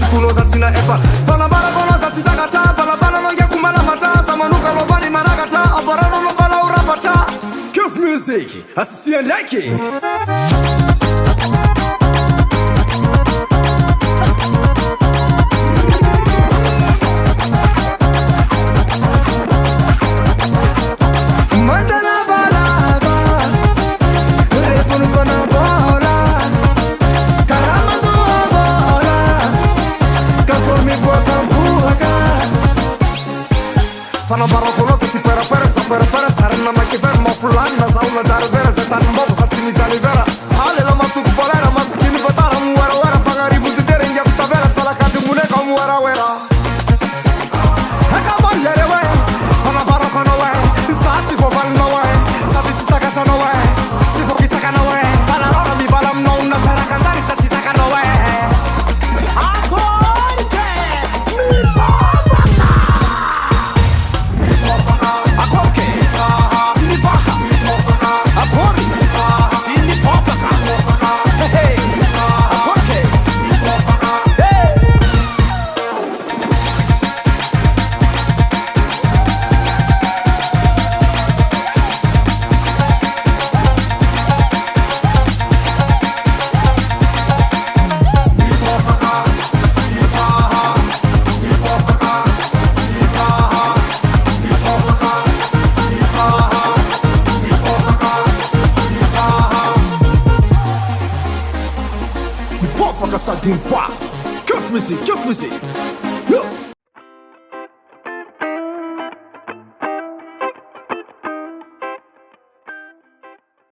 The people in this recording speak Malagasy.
kunozatsina epa fanabala konozatsitakata balabala noyakumala mata samanuka lobani managata avarano lobala urapata Kuf music asisiendeke Fana baro kono se ti pera sarna ma che fermo fulana sauna jar vera se tan mo satini jali vera sale la matu polera maskini batara muera pagari budu dere yakta vera sala katu mune ko muera haka bollere we fana baro kono we sati ko balno we sati staka chano we si ko kisaka no we bala ora mi balam no una pera cantare sati saka no we D'une fois, que musique